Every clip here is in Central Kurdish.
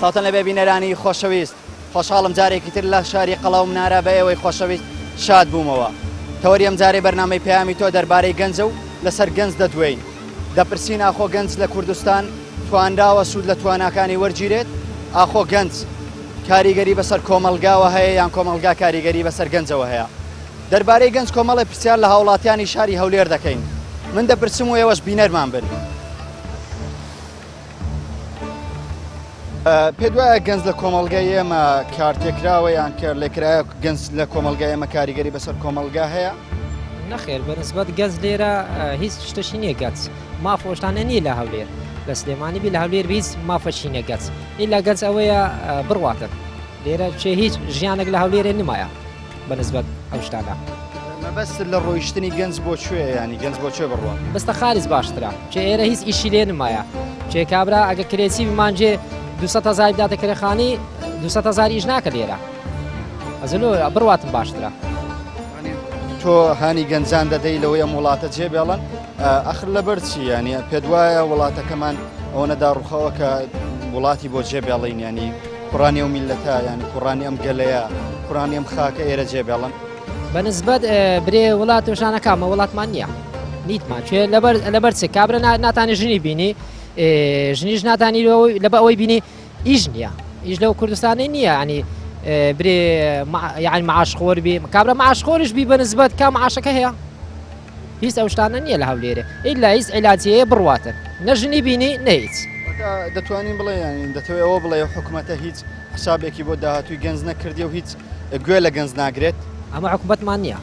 سڵاتان لەبێ بینەرانی خۆشەویست، خۆشحاڵم جارێکی تر لە شاری قەڵەو منارە بە ئێوەی خۆشەویست شاد بوومەوە. تەوەری ئەم جارێ بەرنامەی پەیامی تۆ دەربارەی گەنجە و لەسەر گەنج دەدوێین. دەپرسین ئاخۆ گەنج لە کوردستان توانراوە سوود لە تواناکانی وەرگیرێت؟ ئاخۆ گەنج کاریگەری بەسەر کۆمەلگاوە هەیە یان کۆمەلگا کاریگەری بەسەر گەنجەوە هەیە؟ دەربارەی گەنج کۆمەڵی پرسیار لە هاوڵاتیانی شاری هەولێر دەکەین. من دەپرسم و ئێوەش بینەرمان بن. پێت وایە گەنج لە کۆمەلگای ئێمە کارتێکراوە یان کارلێکرایە گەنج لە کۆمەلگای ئێمە کاریگەری بەسەر کۆمەلگا هەیە؟ نەخێر بەنسبەت گەنج لێرە هیچ شتەشی نییە گەنج مافۆشتانە نییە لە هەولێر لە سلێمانی بی لە هەولێر هیچ مافەشینە گەنج ئیلا گەنج ئەوەیە بڕواتن لێرە چێ هیچ ژیانێک لە هەولێرە نمایە بەنسبەت ئەو شتانە. مەبەست لە ڕۆیشتنی گەنج بۆ کوێ ینی گەنج بۆ کوێ بڕوە؟ بەستە خالیز باشترە چێ ئێرە هیچ ئیشی لێ نمایە چێ کابرا ئەگە کرێسی بمانجێ 200,000 بداتە کرێخانی 200,000 ئیش ناکە لێرە ئەزلۆ بڕواتم باشترە. تۆ هانی گەنجان دەدەی لەوەی ئەم وڵاتە جێبێڵن ئەخر لەبەر چی ینی پێت وایە وڵاتەکەمان ئەوەنەدا ڕوخەوە کە وڵاتی بۆ جێبێڵین ینی قوڕانی ئەو میلەتە ینی قوڕانی ئەم گەلەیە قوڕانی ئەم خاکە ئێرە جێبێڵن؟ بەنسبەت برێ وڵات وشانەکەمە وڵاتمان نییە نیتمان کوێ لەبەر چ کابرا ناتانی ژنی بینی ژنیش ناتانی لەبە ئەوەی بینی ئیش نییە ئیش لەو کوردستانی نییە ینی برێ یعنی معاشخۆر بی کابرا معاشخۆرش بی بەنسبەت کا معاشەکە هەیە هیچ ئەو شتانە نییە لە هەولێرە ئیلا هیچ عیلاجیەیە بڕواتن نەژنی بینی نەهیچ. دەتوانین بڵێ ینی دەتەوێت ئەوە بڵێ حکوومەتە هیچ حسابێکی بۆ داهاتووی گەنج نەکردی و هیچ گوێ لە گەنج ناگرێت؟ ئەمە حکوومەتمان نییە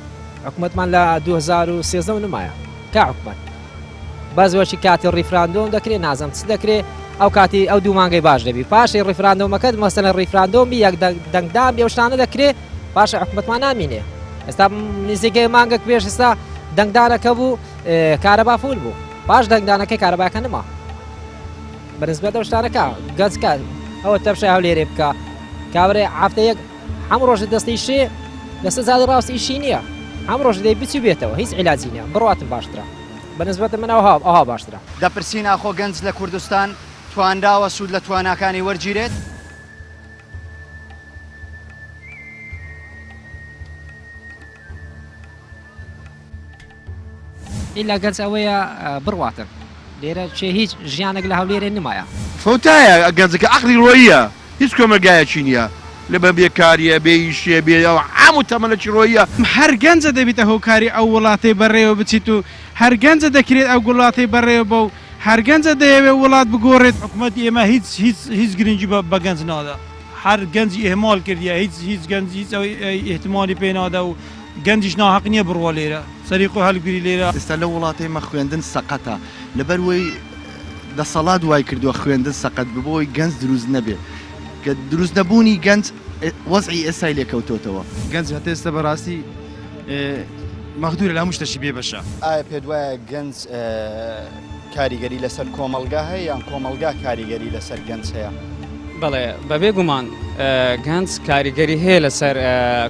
حکوومەتمان لە 2013 نمایە کا حکوومەت بەزوەشی کاتی ڕیفراندۆم دەکرێت نازم چ دەکرێت ئەو کاتی ئەو دوو مانگەی باش دەبی پاشی ڕیفراندۆمەکەت مەسەلەن ڕیفراندۆمی یەک دەنگدان بێ شتانە دەکرێت پاشە حکوومەتمان نامینێ ئێستا نزیکەی مانگەک پێش ئێستا دەنگدانەکە بوو کارەبا فول بوو پاش دەنگدانەکەی کارەباکە نما بەنسبەت ئەو شتانەکە گەنجکە ئەوە تەپشە هەولێرێ بکە کابرێ هەفتەیەک هەموو ڕۆژە دەستی شێ لەسەر زادی ڕاستی ئیشی نییە هەم ڕۆژ دەی بچی بێتەوە هیچ عیلاجی نییە بڕاتم باشترە بەنسبەت من ئەوها باشترە. دەپرسین ئاخۆ گەنج لە کوردستان توانراوە سوود لە تواناکانی وەرگیرێت؟ ئیلا گەنج ئەوەیە بڕواتن لێرە چێ هیچ ژیانێک لە هەولێرە نمایە. فەوتایە گەنجەکە عەقڵی ڕۆییە هیچ کۆمەلگایەکی نییە لەبەر بێکاریە بێ ئیشێ بێ هەموو تەمەنەکی ڕۆیە. هەر گەنجە دەبێتە هۆکاری ئەو وڵاتی بەڕێوە بچیت و هەر گەنجە دەکرێت ئەو وڵاتی بەڕێوە بە و هەر گەنجە دەیەوێت وڵات بگۆڕێت. حکوومەتی ئێمە هیچ گرنگی بە گەنج نادا هەر گەنجی ئێهمال کردیە هیچ گەنج هیچ ئێحتیمالی پێ نادا و گەنجیش ناحەق نییە بڕوە لێرە سەریقۆ هەڵگیری لێرە. ئێستا لە وڵاتی ئێمە خوێندن سەقەتە لەبەرەوەی دەسەڵات وای کردووە خوێندن سەقەت ببەوەی گەنج دروست نەبێت کە دروست نەبوونی گەنج وەزعی ئێسای لێکەوتۆتەوە. گەنج هەتا ئێستا بەڕاستی مەخدوورە لە هەموو شتێکی بێ بەشە. ئایا پێت وایە گەنج کاریگەری لەسەر کۆمەلگا هەیە یان کۆمەلگا کاریگەری لەسەر گەنج هەیە؟ بەڵێ بەبێ گومان گەنج کاریگەری هەیە لەسەر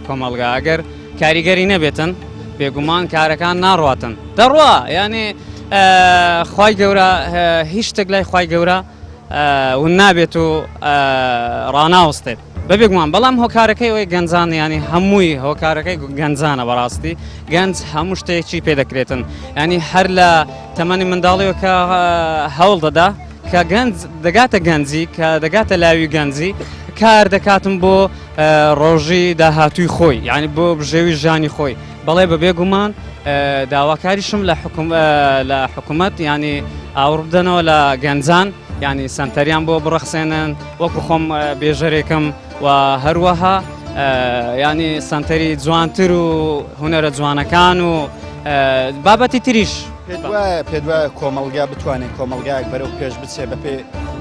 کۆمەلگا ئەگەر کاریگەری نەبێتن بێگومان کارەکان ناڕاتن دەڕوا یعنی خوای گەورە هیچ شتێک لای خوای گەورە ون نابێت و ڕناوەستێت بەبێگومان بەڵام هۆکارەکەی ئەوەی گەنجان ینی هەمووی هۆکارەکەی گەنجانە بەڕاستی گەنج هەموو شتێکی پێ دەکرێتن ینی هەر لە تەمەنی منداڵیەوە کە هەوڵ دەدا کە گەنج دەگاتە گەنجی کە دەگاتە لاوی گەنجی کار دەکاتم بۆ ڕۆژی داهاتووی خۆی یعنی بۆ بژێوی ژانی خۆی بەڵێ بەبێگومان داواکاریشم لە حکوومەت ینی ئاوردنەوە لە گەنجان ینی سنتەریان بۆ بڕەخسێنن وەکو خۆم بێژەرێکم و هەروەها ینی سنتەری جوانتر و هونەرە جوانەکان و بابەتی تریش. پێت وایە کۆمەلگا بتوانێت کۆمەلگایەک بەرەو پێش بچێ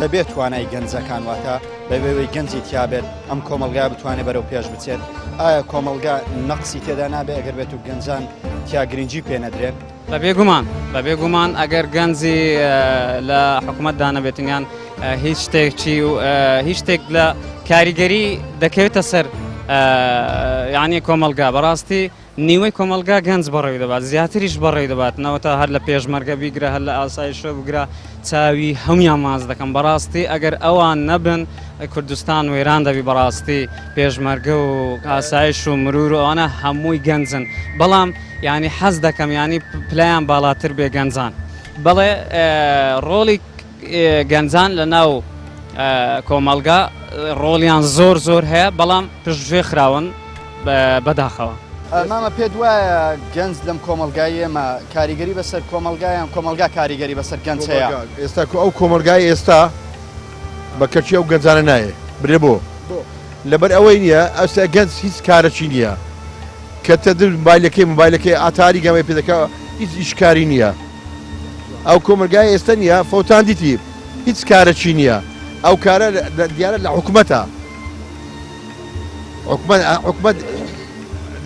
بەبێت توانای گەنجەکان واتە بەبێەوەی گەنجی تیابێت ئەم کۆمەلگا بتوانێت بەرەو پێش بچێت. ئایا کۆمەلگا نەقسی تێدا نابێ ئەگەر بێت و گەنجان تیا گرنگی پێ نەدرێت؟ بەبێگومان ئەگەر گەنجی لە حکوومەتدا نەبێتیان هیچ شتێک لە کاریگەری دەکەوێتە سەر یعنی کۆمەلگا بەڕاستی نیوەی کۆمەلگا گەنج بەڕێوی دەبات زیاتریش بەڕێوی دەبات نەوەتا هەر لە پێشمەرگە بیگرە هەر لە ئاسایشە بگرە چاوی هەمویان ماز دەکەم بەڕاستی ئەگەر ئەوان نەبن کوردستان وێران دەبی بەڕاستی پێشمەرگە و ئاسایش و مرور و ئەوانە هەمووی گەنجن بەڵام ینی حەز دەکەم ینی پلەیان باڵاتر بێ گەنجان بەڵێ ڕۆڵی گەنجان لە ناو کۆمەلگا ڕۆڵیان زۆر زۆر هەیە بەڵام پشتگوێ خراون بەداخەوە مامە پێت وایە گەنج لەم کۆمەلگای ئێمە کاریگەری بەسەر کۆمەلگایان کۆمەلگا کاریگەری بەسەر گەنج هەیە ئێستا ئەو کۆمەلگای ئێستا بە کەچی ئەو گەنجانە نایە برێ بۆ لەبەر ئەوەی نییە ئەوستا گەنج هیچ کارەچی نییە کە تەدر موبایلەکەی ئاتاری گەمەی پێ دەکە هیچ ئیشکاری نییە ئەو کۆمەلگای ئێستا نییە فەوتان دیتی هیچ کارەچی نییە ئەو کارە دیارە لە حکومەتە حکومەت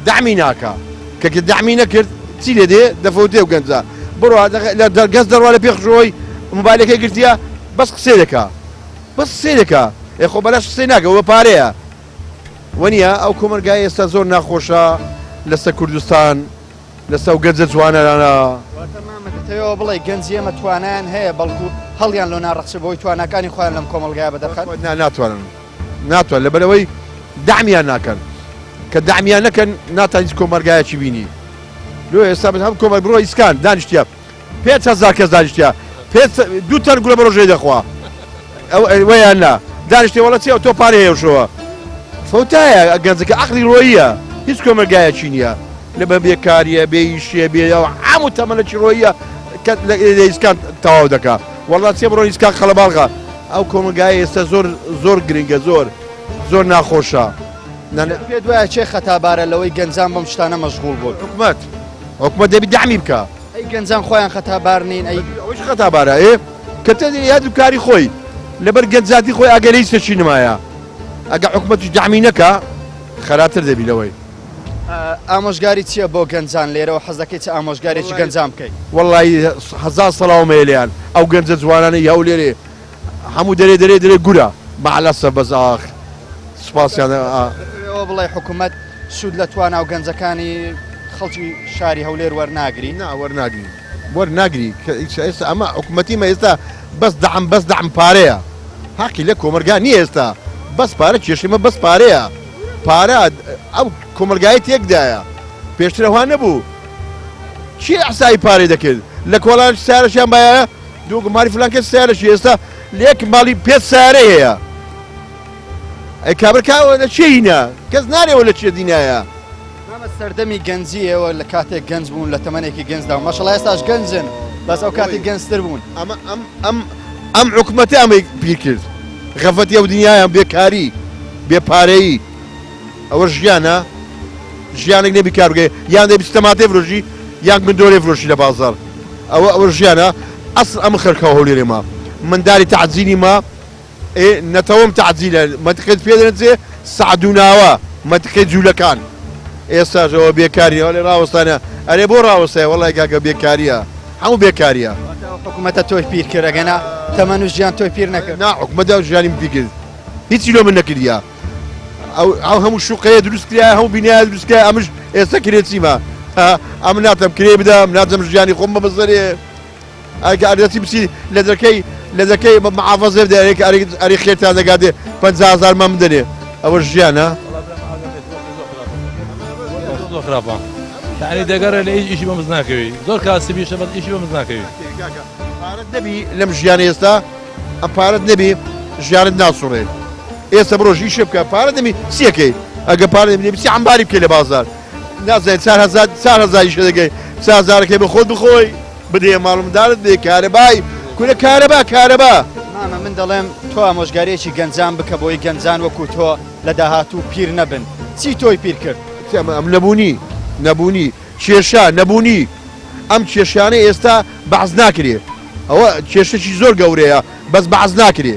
دعمی ناکە کە دعمی نەکرد چی لێ دێ دەفەوتێ و گەنجە بڕۆ گەز دەڕوا لە پێخشەوەی موبایلەکەی گرتیە بەس قسێ دەکا بەس قسێ دەکا خۆ بەلاش قسەی ناکە وە پارەیە وەنیە ئەو کۆمەلگای ئێستا زۆر ناخۆشە لەسەر کوردستان لەسەر گەنجە جوانەرانە تەوە بڵێ گەنجی ئێمە توانیان هەیە بەڵکو هەڵیان لۆ ناڕەخچە بۆی توانەکانی خۆیان لەم کۆمەلگایە بەدەخەن ناتوان لەبەرەوەی دامیان ناکەن کە دامیان نەکەن ناتان هیچ کۆمەلگایەکی بینی لۆ ئێستا هەم کۆمەل بڕۆ ئیسکان دانیشتە 5,000 کەس دانیشتە 2 تەن گوڵە بە ڕۆژەی دەخوا وەیان نا دانیشتێ وەڵە چێ تۆ پارەی هێوشەوە فەوتایە گەنجەکە عەقلی ڕۆییە هیچ کۆمەلگایەکی نییە لەبە بێکاریە بێئیشیە بێ هەموو تەمەنەکی ڕۆییە لە ئیسکان تەواو دەکا وەڵات چێ بڕۆ ئیسکان خەڵەباڵغا ئەو کۆمەلگای ئێستا زۆر گرنگە زۆر ناخۆشە پێت وایە چێ خەتابارە لەوەی گەنجان بەم شتانە مەشغوڵ بوون حکومەت دەبی دامی بکە ئەی گەنجان خۆیان خەتابار نین ئەوش خەتابارە کە تە یاد و کاری خۆی لەبەر گەنجاتی خۆی ئەگەری سەچی نمایە ئەگە حکومەتش دامی نەکە خەراتر دەبی لەوەی ئامۆژگاری چییە بۆ گەنجان لێرەوە حەز دەکەیت ئامۆژگارێکی گەنجان بکەیت وەڵی 1000 سەڵاومەیە لێیان ئەو گەنجە جوانانە یاو لێرێ هەموو دەرێ گورە بەعلەسە بەزاخ سوپاسیان ئەوە بڵێ حکوومەت سوود لە توانە و گەنجەکانی خەڵکی شاری هەولێر وەرناگری وەرناگری ئێستا ئەمە حکوومەتیمە ئێستا بەس دەعم پارەیە حەقی لە کۆمەلگا نیە ئێستا بەس پارە کێشەمە بەس پارەیە پارە ئەو کۆمەلگای تێکدایە پێشترەوە نەبوو چی ئەسایی پارەی دەکرد لە کۆڵان سیارەشیان بایە دوو گوماری فلان کەس سیارەشی ئێستا لێک ماڵی 5 سیارە هەیە ئەی کابرکاوە لە چێینە کەس نارێەوە لە چێ دینایە مامە سەردەمی گەنجیەوە لە کاتێک گەنج بوون لە تەمەنێکی گەنجدا و مەشەڵڵا ئێستاش گەنجن بەس ئەو کاتی گەنجتر بوون ئەم حکومەتی ئەمەی پیر کرد غەفەتی ئەو دنیایان بێکاری بێپارەیی ئەوە ژیانێک نەبی کار بگەی یان دەبی تەماتێ فرۆشی یان گندۆرێ فرۆشی لە بازار ئەوە ژیانە ئەسڵ ئەم خەرکەوە هەولێرێمە منداری تەعجیلی ما نەتەوەم تەعجیلە مەتقێت پێ دەنێ سعدوناوە مەتقێت جوولەکان ئێستاژەوە بێکاریەوە لێ ڕاوەستانە ئەرێ بۆ ڕاوەستای وەڵای کاکە بێکاریە هەموو بێکاریە حکوومەتە تۆی پیر کردەگەنا تەمەن و ژیان تۆی پیر نەکرد نا حکومەتە ژیانی پیکرد هیچی لۆ من نەکردیە ئەو هەموو شوقەیە دروستکرای هەموو بینایە دروستکای ئەمش ئێستا کرێت چیمە ئەم ناتەم کرێ بدەم ناتەم ژیانی خۆم بە بەزەرێ ئەگە ئەرەتی بچی لە دەکەی مەعافەزێ بدەرێک ئەری خێرتان دەگاتێ 50,000 مام بدەنێ ئەوە ژیانە زۆر خراپە یعنی دەگەڕێ لە هیچ ئیشی بەمز ناکەوی زۆر کاسبیشە بەس ئیشی بەمز ناکەوی پارەت نەبی لەم ژیانە ئێستا ئەم پارەت نەبی ژیانت ناسوڕێت ئێستا بڕۆژ ئیشە بکە پارە دەبی چیەکەی ئەگە پارە دەبی بچی عەمباری بکەی لە بازار نازانێت 4,000 ئیشە دەگەی 4,000ەکەی بە خۆت بخۆی بدێ ماڵمدارت دێ کارەبای کورە کارەبا مامە من دەڵێم تۆ ئامۆژگارێکی گەنجان بکە بۆی گەنجان وەکو تۆ لە داهاتوو پیر نەبن چی تۆی پیر کرد ئەم نەبوونی کێشە نەبوونی ئەم کێشانە ئێستا بەعز ناکرێ ئەوە کێشەی زۆر گەورەیە بەس بەعز ناکرێ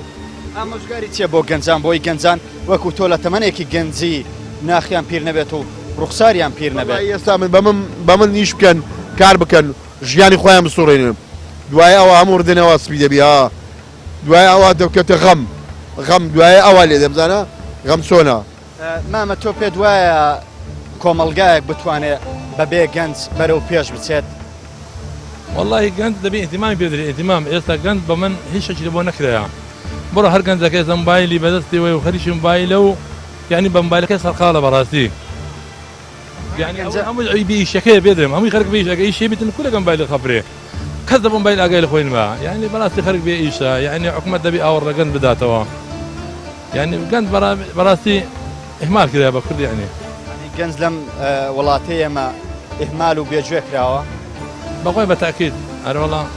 ئامۆژگاری چیە بۆ گەنجان بۆی گەنجان وەکو تۆ لە تەمەنێکی گەنجی ناخیان پیر نەبێت و ڕوخساریان پیر نەبێت ئێستا بە من نیش بکەن کار بکەن ژیانی خۆیان بسوڕێنن دوای ئەوە هەموو ردنەوە سپی دەبی دوای ئەوە دەکەوتە غەم دوای ئەوە لێ دەبزانە غەم چۆنە مامە تۆ پێت وایە کۆمەلگایەک بتوانێت بەبێ گەنج بەرەو پێش بچێت والله گەنج دەبێ ئیهتیمامی پێ بدرێت ئیهتیمام ئێستا گەنج بە من هیچ شتێکی بۆ نەکرایە بڕۆ هەر گەنجەکەی مۆبایلی بەدەستیەوەی و خەریکی مۆبایلە و یعنی بە مۆبایلەکەی سەرقاڵە بەڕاستی یعنی هەموو ئیشەکەی بێدرێم هەمووی خەرک بێ ئیشەکە ئیشێ بیتن کولەکە مۆبایلی خەفرێ کەس دەبۆ مۆبایل ئاگای لە خۆی نما یعنی بەڕاستی خەرک بێ ئیشە یعنی حکومەت دەبی ئاوەڕ لە گەنج بداتەوە یعنی گەنج بەڕاستی ئیهمال کرا بە کورد یعنی گەنج لەم وڵاتەی ئێمە ئیهمال و بێجوێ کراوە بەخۆی بە تاکید ئەرە وەڵام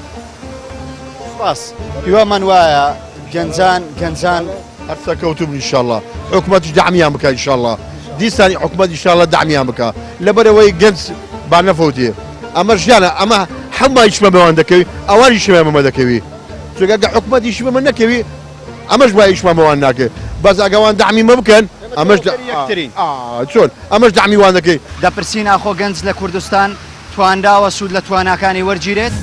سپاس هیوامان وایە گەنجان هەرسە کەوتوب ئینشاءڵڵا حکومەتیش دعمیان بکە ئینشاءڵڵا دیسانی حکومەت ئینشاءڵڵا دعمیان بکە لەبەرەوەی گەنج با نەفەوتێ ئەمە ژیانە ئەمە هەمووی شمەمەوان دەکەوی ئەوانی شمەمە دەکەوی چونکە حکومەتی شمەمە نەکەوی ئەمەش وای شمەمەوان ناکە بەس ئەگەوان دعمی مە بکەن ئەمەش چۆن ئەمەش دعمی وان دەکەی دەپرسی ناخۆ گەنج لە کوردستان توانراوە سوود لە تواناکانی وەرگیرێت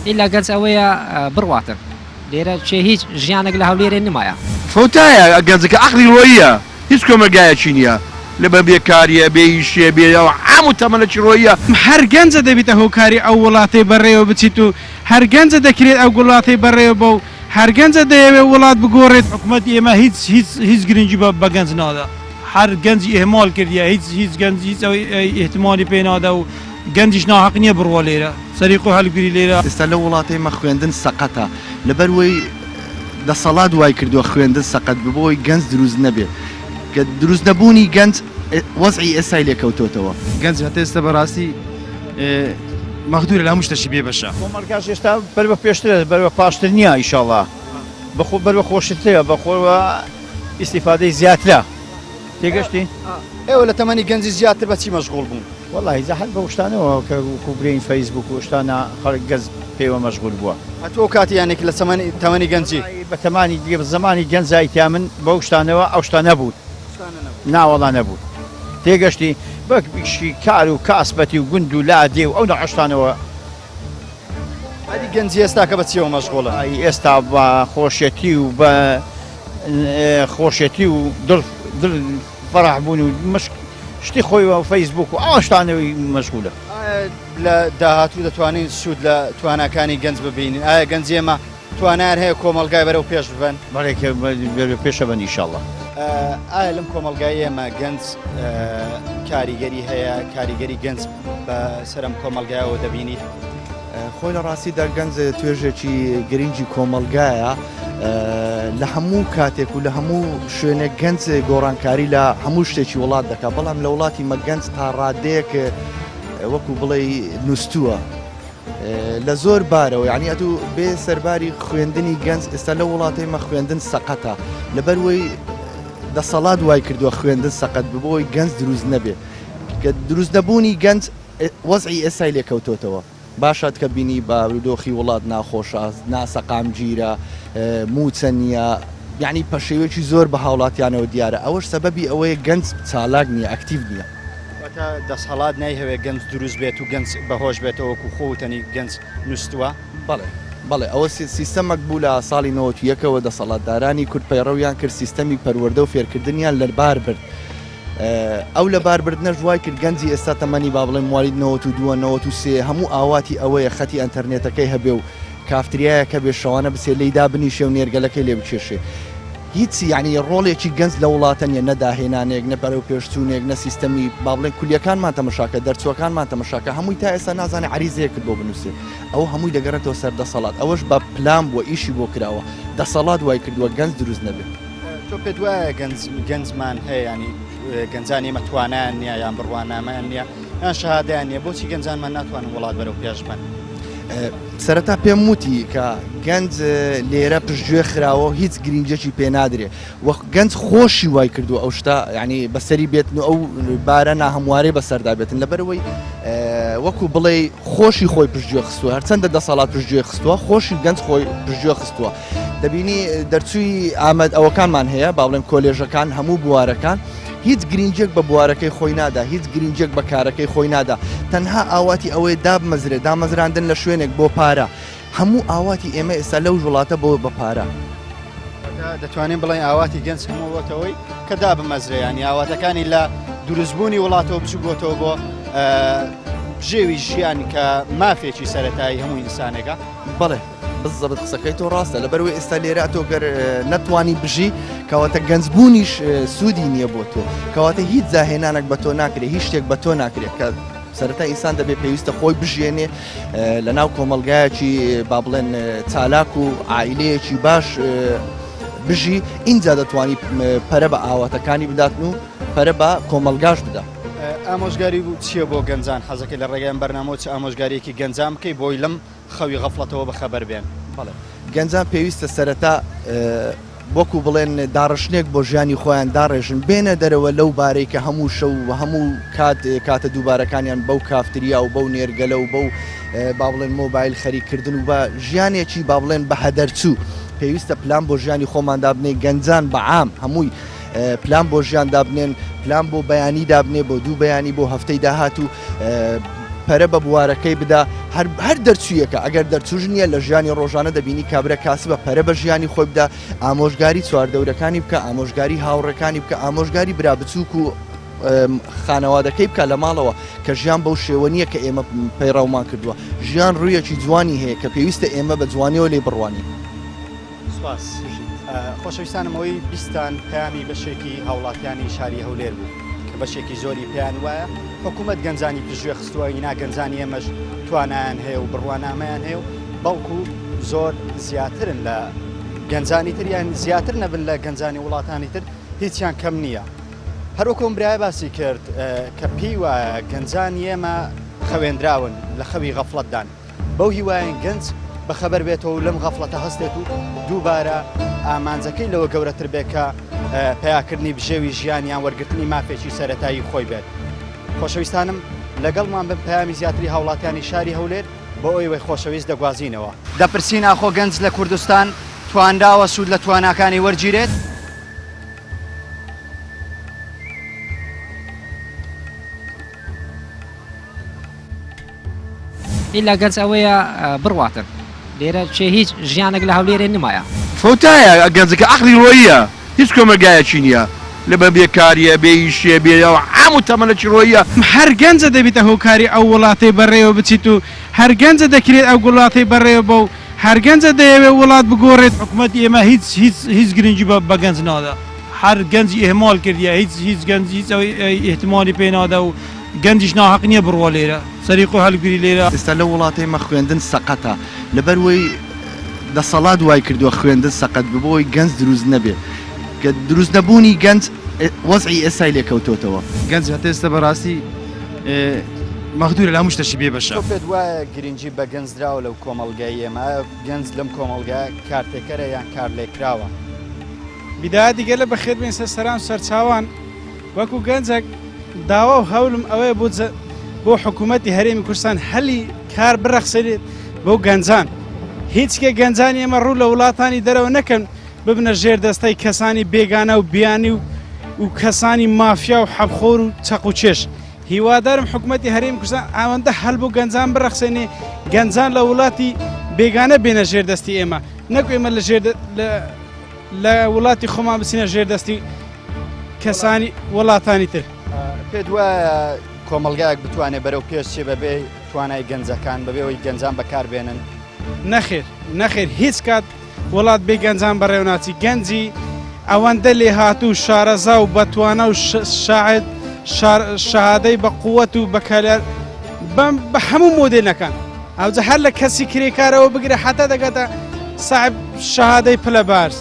ئیلا گەنج ئەوەیە بڕواتن لێرە چێ هیچ ژیانێک لە هەولێرێ نمایە فەوتایە گەنجەکە عەقلی ڕۆیە هیچ کۆمەلگایەکی نییە لەبەر بێکاریە بێ ئیشێ بێەوە هەموو تەمەنەکی ڕۆیە هەر گەنجە دەبێتە هۆکاری ئەو وڵاتی بەڕێوە بچیت و هەر گەنجە دەکرێت ئەو وڵاتی بەڕێوە بە و هەر گەنجە دەیەوێت وڵات بگۆڕێت حکومەتی ئێمە هیچ گرنگی بە گەنج نادا هەر گەنجی ئێهمال کردیە هیچ گەنج هیچ ئێحتیمالی پێ نادا و گەنجیش ناحەق نییە بڕوە لێرە سەریق و هەلگری لێرە ئێستا لە وڵاتی مە خوێندن سەقەتە لەبەروەی دەسەڵات وای کردووە خوێندن سەقەت ببەوەی گەنج دروست نەبێت کە دروست نەبوونی گەنج وەزعی ئێسای لێکەوتۆتەوە گەنج هەتا ئێستا بەڕاستی مەخدورە لە هەموو شتێکی بێ بەشە کۆمەلگاش ئێستا بەربە پێشترە بەربە پاشتر نییە ئیشاڵڵا بەربە خۆشترە بەخۆوە ئیسیفادەی زیاترە تێگەشتی ئێوە لە تەمەنی گەنجی زیاتر بەچی مەشغوڵ بوون وەڵی زەحەت بە شتانەوە کە کوبرین فەیسبوک و شتانە خەڵک گەز پێوە مەشغول بووە هەتۆ کاتیانێک لە تەمەنی گەنجی بە تەمانی دیگە زمانی گەنجایتیا من بەو شتانەوە ئەو شتە نەبوو ناوەڵا نەبوو تێگەشتی بەکشی کار و کاسبەتی و گوند و لادێ و ئەو نەعشتانەوە ئەدی گەنجی ئێستا کە بەچیەوە مەشغوڵە ئێستا بە خۆشیەتی و بە خۆشیەتی و دڵ فەرح بوون و شتی خۆی و فەیسبوک و ئەو شتانەوەی مەشغولە لە داهاتوو دەتوانین سوود لە تواناکانی گەنج ببینین ئایا گەنجی ئێمە توانیان هەیە کۆمەلگای بەرەو پێش ببەن بەڵێکە پێشە بن ئیشاڵڵا ئایا لەم کۆمەلگای ئێمە گەنج کاریگەری هەیە کاریگەری گەنج بە سەرم کۆمەلگایەوە دەبینیت خۆی لە ڕاستیدا گەنج توێژێکی گرنگی کۆمەلگایە لە هەموو کاتێک و لە هەموو شوێنێک گەنج گۆڕانکاری لە هەموو شتێکی وڵات دەکات بەڵام لە وڵاتی مە گەنج تا ڕادەیەک وەکو بڵێ نووسووە لە زۆر بارەوە یعنی ئەتوو بێ سەرباری خوێندنی گەنج ئێستا لە وڵاتی مە خوێندن سەقەتە لەبەروەی دەسەڵات وای کردووە خوێندن سەقەت ببەوەی گەنج دروست نەبێت کە دروست نەبوونی گەنج وەزعی ئێسای لێکەوتۆتەوە باشات کە بینی بارودۆخی وڵات ناخۆشە ناسەقام گیرە موچە نییە یعنی پەشێوێکی زۆر بە هاوڵاتیانەوە دیارە ئەوەش سەبەبی ئەوەیە گەنج چالاک نییە ئەکتیو نییە دەسەڵات نایهەوێت گەنج دروست بێت و گەنج بەهۆش بێتەوە وەکو خۆتەنی گەنج نووسووە بەڵێ ئەوە سیستەمەک بوو لە ساڵی 91ەوە دەسەڵاتدارانی کورد پەیڕەویان کرد سیستەمی پەروەردە و فێرکردنیان لەبار برد ئەو لە باربردنە ژوای کرد گەنجی ئێستا تەمەنی با بڵێن موالید 92 هەموو ئاواتی ئەوەیە خەتی ئەنتەرنێتەکەی هەبێ و کافتریایە کە بێ شەوانە بسێ لەیدا بنیشێ و نێرگەلەکەی لێ بچێشێ هیچی یعنی ڕۆڵێکی گەنج لە وڵاتە نیە نەداهێنانێک نەبەرەو پێشچوونێک نە سیستەمی با بڵێن کولیەکانمان تەمەشاکە دەرچووەکانمان تەمەشاکە هەمووی تا ئێستا نازانێ عریزەیە کرد بۆ بنووسێ ئەو هەمووی دەگەڕێتەوە سەر دەسەڵات ئەوەش بە پلان بووە ئیشی بۆ کراوە دەسەڵات وای کردووە گەنج دروست نەبێت تۆ پێت وایە گەنجمان هەیە ینی گەنجانی مەتوانیان نییە یان بڕوانامەیان نییە یان شەهادەیان نییە بۆچی گەنجانمان ناتوانن وڵات بەرەو پێش بن سەرەتا پێم وتی کە گەنج لێرە پشتگوێ خراوە هیچ گرنگجێکی پێ نادرێ وەک گەنج خۆشی وای کردو ئەو شتا ینی بەسەری بێتن و ئەو بارە ناهەموارەی بەسەردا بێتن لەبەرەوەی وەکو بڵێ خۆشی خۆی پشتگوێ خستووە هەرچەندە دەسەڵات پشتگوێ خستووە خۆشی گەنج خۆی پشتگوێ خستووە دەبینی دەرچووی ئامەد ئەوەکانمان هەیە با بڵێن کۆلێژەکان هەموو بوارەکان هیچ گرنگجێک بە بوارەکەی خۆی نادا هیچ گرنگجێک بە کارەکەی خۆی نادا تەنها ئاواتی ئەوەی دابمەزرێ دامەزراندن لە شوێنێک بۆ پارە هەموو ئاواتی ئێمە ئێستا لەو وڵاتە بۆ بە پارە دەتوانین بڵێن ئاواتی گەنج هەمووەتەوەی کە دابمەزرێ ینی ئاواتەکانی لە دروستبوونی وڵاتەوە بچووگۆتەوە بۆ بژێوی ژیان کە مافێکی سەرەتایی هەموو ئینسانێکە بەڵێ بزەبت قسەکەی تۆ ڕاستە لەبەروی ئێستا لێرە تۆ گەر نەتوانی بژی کەواتە گەنجبوونیش سوودی نییە بۆ تۆ کەواتە هیچ زاهێنانێک بە تۆ ناکرێت هیچ شتێک بە تۆ ناکرێت کە سەرەتا ئینسان دەبێت پێویستە خۆی بژێنێ لە ناو کۆمەلگایەکی با بڵێن چالاک و عائیلەیەکی باش بژی اینجا دەتوانی پەرە بە ئاواتەکانی بداتن و پەرە بە کۆمەلگاش بدا. ئامۆژگاری بوو چییە بۆ گەنجان حەزەکە لە ڕێگەیان بەرنامەوە چ ئامۆژگاریەکی گەنجان بکەی بۆی لەم خەوی غەفڵەتەوە بەخەبەر بێن. بەڵێ گەنجان پێویستە سەرەتا وەکو بڵێن داڕشنێک بۆ ژیانی خۆیان داڕێژن بێنە دەرەوە لەو بارەی کە هەموو شەو و هەموو کاتە دووبارەکانیان بەو کافتریا و بەو نێرگەلە و بەو با بڵێن مۆبایل خەریکردن و بە ژیانێکی با بڵێن بە هەدەرچوو پێویستە پلان بۆ ژیانی خۆمان دابنێ گەنجان بەعام هەمووی پلان بۆ ژیان دابنێن پلان بۆ بەیانی دابنێ بۆ دوو بەیانی بۆ هەفتەی داهات و پەرە بە بوارەکەی بدا هەر دەرچوویەکە ئەگەر دەرچوژ نییە لە ژیانی ڕۆژانە دەبینی کابرا کاسی بە پەرە بە ژیانی خۆی بدا ئامۆژگاری چواردەورەکانی بکە ئامۆژگاری هاوڕەکانی بکە ئامۆژگاری برا بچووک و خانەوادەکەی بکە لە ماڵەوە کە ژیان بەو شێوە نییە کە ئێمە پەیڕاومان کردووە ژیان ڕوویەکی جوانی هەیە کە پێویستە ئێمە بە جوانیەوە لێ بڕوانی. سپاس خۆشەویستانمەوەی بیستان پەیامی بەشێکی هاوڵاتیانی شاری هەولێر بوو کە بەشێکی زۆری پێیان وایە حکوومەت گەنجانی پژوێ خستووە ئینا گەنجانی ئێمەش توانایان هەیە و بڕوانامەیان هەیە و بەڵکو زۆر زیاترن لە گەنجانی تر یان زیاتر نەبن لە گەنجانی وڵاتانی تر هیچیان کەم نییە. هەروەکۆم برای باسی کرد کە پێی وایە گەنجانی ئێمە خەوێنراون لە خەوی غەفڵەتدان بەو هیوایان گەنج بەخەبەر بێتەوە لەم غەفڵەتە هەستێت و دووبارە ئامانجەکەی لەوە گەورەتر بێت کە پیاکردنی بژێوی ژیانیان وەرگرتنی مافێکی سەرەتایی خۆی بێت. خۆشەویستانم لەگەڵمان بن پەیامی زیاتری هاوڵاتیانی شاری هەولێر بۆ ئەوەی خۆشەویست دەگوازینەوە. دەپرسین ئاخۆ گەنج لە کوردستان توانراوە سوود لە تواناکانی وەرگیرێت؟ ئیلا گەنج ئەوەیە بڕواتن لێرە چێ هیچ ژیانێک لە هەولێرێ نمایە فەوتایە گەنجەکە عەقڵی ڕۆیە هیچ کۆمەلگایەکی نییە لە بە بێکاریە بێ ئیشێ بێەوە هەموو تەمەنەکی ڕۆیە هەر گەنجە دەبێتە هۆکاری ئەو وڵاتی بەڕێوە بچیت و هەر گەنجە دەکرێت ئەو وڵاتی بەڕێوە بە و هەر گەنجە دەیەوێت وڵات بگۆڕێت حکوومەتی ئێمە هیچ گرنگی بە گەنج نادا هەر گەنجی ئێمال کردیە هیچ گەنج هیچ ئێحتیمالی پێ نادا و گەنجیش ناحەق نییە بڕوا لێرە سەریقۆ هەلگری لێرە ئێستا لە وڵاتی مە خوێندن سەقەتە لەبەروەی دەسەڵات وای کردووە خوێندن سەقەت ببەوەی گەنج دروست نەبێ کە دروست نەبوونی گەنج وەزعی ئێستای لێکەوتۆتەوە گەنج هەتا ئێستا بەڕاستی مەخدوورە لە هەموو شتێکی بێ بەشە. پێت وایە گرنگی بە گەنجراوە لەو کۆمەڵگای ئێمە گەنج لەم کۆمەڵگای کارتێکەرە یان کار لێکراوە. بیدایا دیگە لە بەخێر بێن سەرسەران سەرچاوان وەکو گەنجێک داوا و هەولم ئەوەیە بۆ حکوومەتی هەرێمی کوردستان هەلی کار بڕەخسێت بۆ گەنجان هیچ کێ گەنجانی ئێمە ڕوو لە وڵاتانی دەرەوە نەکەن ببنە ژێر دەستەی کەسانی بێگانە و بیانی و کەسانی مافیا و حەبخۆر و چەق و چێش. هیوادارم حکوومەتی هەرێمی کوردستان ئەوەندە هەل بۆ گەنجان بڕەخسێنێ گەنجان لە وڵاتی بێگانە بێنە ژێر دەستی ئێمە نەکو ئێمە لە وڵاتی خۆمان بچینە ژێر دەستی کەسانی وڵاتانی تر. پێت وایە کۆمەلگایەک بتوانێت بەرەو پێش چێ بەبێ توانای گەنجەکان بەبێەوەی گەنجان بەکاربێنن؟ نەخێر هیچ کات وڵات بێ گەنجان بەڕێو ناچی گەنجی ئەوەندە لێ هاتوو شارەزا و بەتوانە و شەهادەی بە قووەت و بەکەلار بە هەموو مۆدێلەکان ئەوجە هەر لە کەسی کرێکارەوە بگرە حتا دەگاتە ساحب شەهادەی پلە بارز.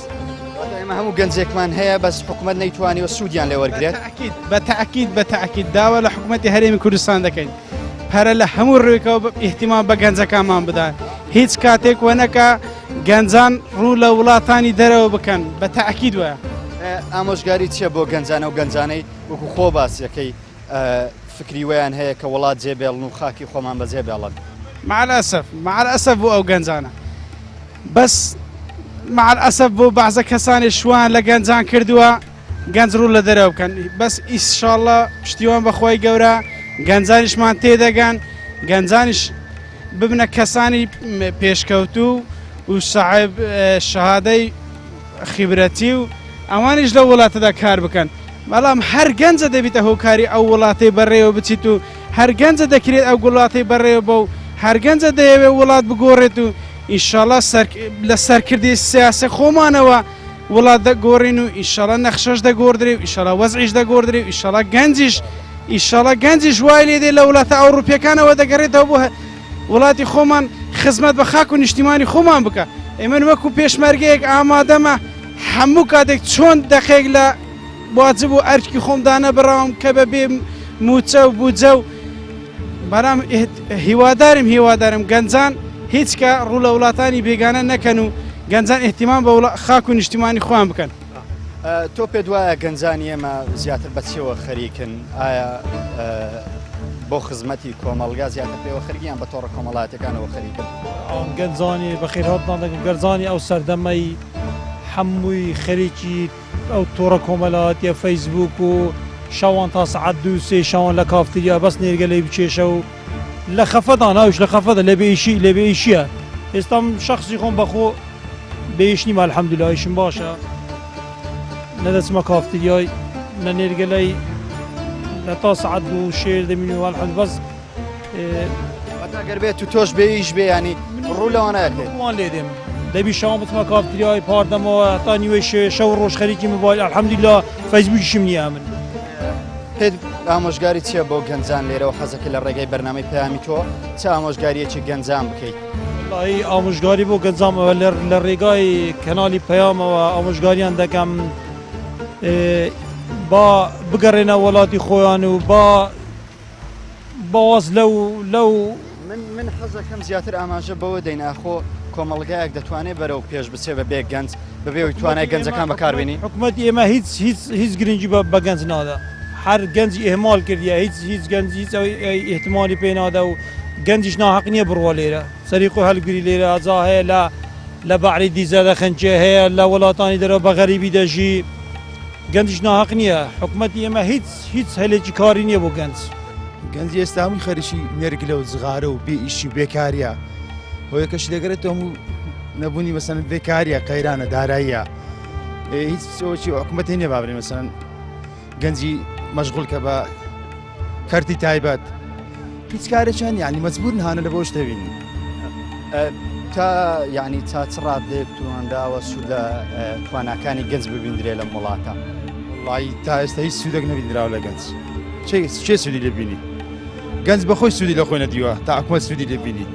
ئێمە هەموو گەنجێکمان هەیە بەس حکوومەت نەیتوانیوە سوودیان لێ وەرگێت. بەتەئەکید داوا لە حکوومەتی هەرێمی کوردستان دەکەین پەرە لە هەموو ڕوویەکەوە ئیحتیمام بە گەنجەکانمان بدات هیچ کاتێک وەنەکە گەنجان ڕوو لە وڵاتانی دەرەوە بکەن بەتەئەکید وایە. ئامۆژگاری چییە بۆ گەنجانە و گەنجانەی وەکو خۆ باسیەکەی فکری ویان هەیە کە وڵات جێبێڵن و خاکی خۆمان بەجێ بێڵن؟ مع الأسف بۆ ئەو گەنجانە بەس مع الأسف بۆ بەعزە کەسانی شوان لە گەنجان کردووە گەنج ڕوو لە دەرەوە بکەن بەس ئیشاڵڵا پشتیوان بەخۆی گەورە گەنجانیشمان تێدەگەن گەنجانیش ببنە کەسانی پێشکەوتوو و ساحب شەهادەی خیبرەتی و ئەوانیش لە وڵاتەدا کار بکەن بەڵام هەر گەنجە دەبێتە هۆکاری ئەو وڵاتی بەڕێوە بچیت و هەر گەنجە دەکرێت ئەو گوڵاتی بەڕێوە بە و هەر گەنجە دەیەوێت وڵات بگۆڕێت و ئیشەڵا لە سەرکردی سیاسە خۆمانەوە وڵات دەگۆڕین و ئیشەڵا نەخشەش دەگۆڕدرێ و ئیشەڵا وەزعیش دەگۆڕدرێ و ئیشەڵا گەنجیش وای لێ دێ لە وڵاتە ئەوروپیەکانەوە دەگەڕێتەوە بۆ وڵاتی خۆمان خزمەت بە خاک و نیشتیمانی خۆمان بکە ئێمە وەکو پێشمەرگەیەک ئامادەمە هەموو کاتێک چۆن دەخێک لە واجب و ئەرکی خۆمدانە بڕام کە بە بێ موچە و بوجە و بەرام هیوادارم گەنجان هیچ کە ڕوو لە وڵاتانی بێگانە نەکەن و گەنجان احتیمام بە خاک و نیشتیمانی خۆیان بکەن. تۆ پێت وایە گەنجانی ئێمە زیاتر بەچیەوە خەریکن ئایا بۆ خزمەتی کۆمەڵگا زیاتر پێوە خەریکیان بە تۆڕە کۆمەڵاتەکانەوە خەریکن؟ گەنجانی بەخێرهاتان دەکەن گەرجانی ئەو سەردەمەی هەمووی خەریکی ئەو تۆڕە کۆمەڵاتیە فەیسبوک و شەوان تا سعات دو سێ شەوان لە کافتریا بەس نێرگەلەی بچێشە و لە خەفەدا ناوش لە خەفەدا لە بێئیشیە ئێستام شخصی خۆم بەخۆ بێئیش نیمە الحەمدوللا ئیشم باشە نەدەچمە کافتریای لە نێرگەلەی لە تا سعات دو شێر دەمینەوە الحەمد بەس ئەگەر بێت و تۆش بێئیش بێ ینی ڕوو لەوە ناکرێت وان لێ دێم دەبی شەوان بچمە کافتریای پاردەمەوە تا نیوەی شەو ڕۆژ خەریکی موبایل الحەمدوللا فەیسبووکیشم نییە من. پێت ئامۆژگاری چییە بۆ گەنجان لێرەوە حەزەکە لە ڕێگەی بەرنامەی پەیامی تۆ چه ئامۆژگاریەکی گەنجان بکەیت؟ وڵی ئامۆژگاری بۆ گەنجامەوە لە ڕێگای کەناڵی پەیامەوە ئامۆژگاریان دەکەم با بگەڕێنە وڵاتی خۆیان و باواز لەو من حەزەکەم زیاتر ئاماژە بەوە دەیناخۆ کۆمەڵگایەک دەتوانێت بەرەو پێش بچێ بە بێ گەنج بەبێەوەی توانای گەنجەکان بەکاربێنی. حکوومەتی ئێمە هیچ گرنگی بە گەنج نادا هەر گەنجی ئێمال کردیە هیچ گەنجی ئێحتیمالی پێ نادا و گەنجیش ناحەق نییە بڕوە لێرە سەریق و هەلگری لێرە ئازا هەیە لە بەعری دیزە دەخەنچێ هەیە لە وڵاتانی دەرەوە بە غەریبی دەژی گەنجیش ناحەق نییە حکوومەتی ئێمە هیچ هەلێکی کاری نییە بۆ گەنج. گەنجی ئێستا هەمووی خەریکی نێرگلە و زغارە و بێئیشی و بێکاریە هۆیەکەشی دەگەرێتەوە هەموو نەبوونی مەسەن بێکاریە قەیرانە داراییە هیچ سۆچی حکوومەتی نییە بابرێن مەسەن گەنجی مەشغوڵ کە بە کەرتی تایبەت هیچ کارێکیان یعنی مەجبورن هانە لە بۆش دەبین تا یعنی چاچ ڕادێک توانراوە سوودە تواناکانی گەنج ببیندرێ لە وڵاتە وڵی تا ئێستا هیچ سوودێک نەبیندراوە لە گەنج چێ سوودی لێبینی گەنج بەخۆی سوودی لە خۆی نەدیوە تا حکوومەت سوودی لێبینی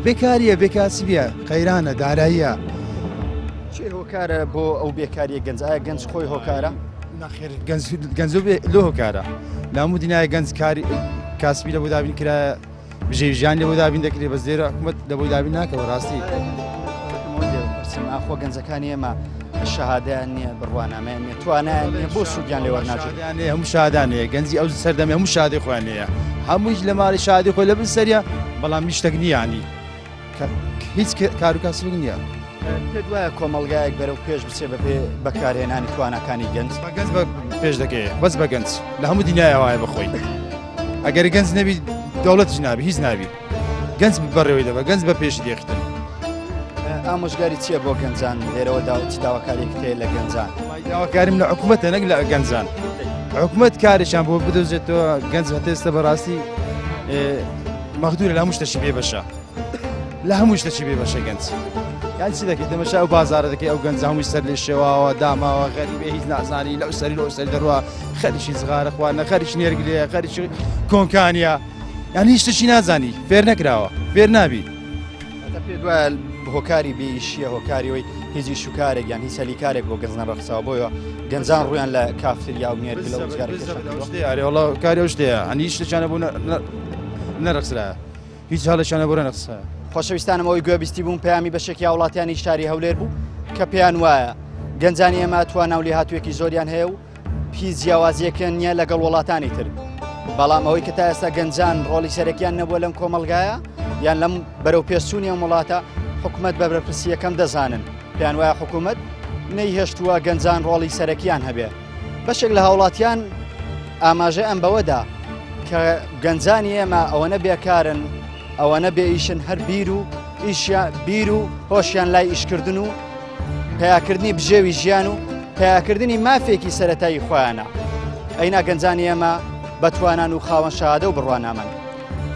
بێکاریە بێکاسی بیە قەیرانە داراییە چێ هۆکارە بۆ ئەو بێکاریە گەنج ئایا گەنج خۆی هۆکارە؟ ناخێر گەنج لۆ هۆکارە لە هەموو دنیای گەنج کاری کاسبی لە بۆ دابین کرایە بژێژیان لە بۆ دابین دەکرێت بەس لێرە حکوومەت لە بۆی دابین ناکەوە ڕاستی ئاخۆ گەنجەکانی ئێمە شەهادەیان نییە بڕوانامەیان نیە توانایان نیە بۆ سوودیان لێوە ناچێت هەموو شادانەیە گەنجی ئەو سەردەمی هەموو شادی خۆیانەیە هەموویش لە ماڵی شادی خۆی لە بن سەریە بەڵام میشتەک نییانی هیچ کار و کاسبێک نییە. پێت وایە کۆمەڵگایەک بەرەو پێش بچێ بەپێ بەکارهێنانی توانەکانی گەنج گەنج پێش دەکەێت بەس بە گەنج لە هەموو دنیای وایە بخۆی ئەگەر گەنج نەبی دەوڵەتش نابی هیچ نابی گەنج بەڕێوەی دەبە گەنج بە پێشی دێختن. ئامۆژگاری چییە بۆ گەنجان لێرەوە داواکارێک تێ لە گەنجان؟ داواکاریم لە حکوومەتە نەک لە گەنجان حکوومەت کارێکیان بۆ بدۆزێتەوە گەنج هەتێستە بەڕاستی مەخدورە لە هەموو شتەشی بێ بەشە لە هەموو شتەشی بێ بەشە گەنج یان چی دەکەیت دەمەشا ئەو بازارە دەکەی ئەو گەنج هەمووی سەر لێ شێواوە داماوە غەریبێ هیچ نازانی لەو سەری لەو سەری دەڕوە خەریکی زغارە خواردنە خەریکی نێرگلەیە خەریکی کۆنکانیە یانی هیچ شتێکی نازانی فێر نەکراوە فێر نابی. پێت وایە هۆکاری بێئیشیە هۆکاریەوەی هیچی شوکارێک یان هیچ هەلیکارێک بۆ گەنج نەڕەخساوە بۆیە گەنجان ڕویان لە کافتریا و نێرگلە و وڵا کاری ئەو شتەیە هەنی هیچ شتێکیانە بۆ نەرەخسرایە هیچ حاڵێکیانە بۆ نەرەخسایە. خۆشەویستانم ئەوەی گوێبیستی بوون پەیامی بەشێکی وڵاتیانی شاری هەولێر بوو کە پێیان وایە گەنجانی ئێمە توانە و لێهاتوویەکی زۆریان هەیە و پی جیاوازیەکیان نییە لەگەڵ وڵاتانی تر بەڵام ئەوەی کە تا ئێستا گەنجان ڕۆڵی سەرەکیان نەبووە لەم کۆمەڵگایە یان لەم بەرەو پێچوونی ئەم وڵاتە حکوومەت بە بەرپرسیەکەم دەزانن پێیان وایە حکوومەت نەیهێشتووە گەنجان ڕۆڵی سەرەکیان هەبێ بەشێک لە هاوڵاتیان ئاماژە ئەم بەوەدا کە گەنجانی ئێمە ئەوەنە بێکارن ئەوەنە بێئیشن هەر بیر و هۆشیان لای ئیشکردن و پیاکردنی بژێوی ژیان و پیاکردنی مافێکی سەرەتایی خۆیانە ئەینا گەنجانی ئێمە بەتوانان و خاوەن شادە و بڕوانامەن.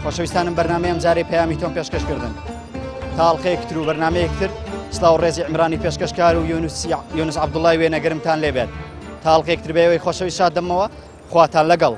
خۆشەویستانم بەرنمەیەم جارێ پەیامی تۆم پێشکەشکردن تاڵقەیەکتر و بەرنمەیەکتر سلااو ڕێزی عمرانی پێشکەشکار و یونس عەبدوڵڵای وێنەگەرمتان لێبێت تاڵقەیەکتر بێەوەی خۆشەوی شاد دەمەوە خواتان لەگەڵ.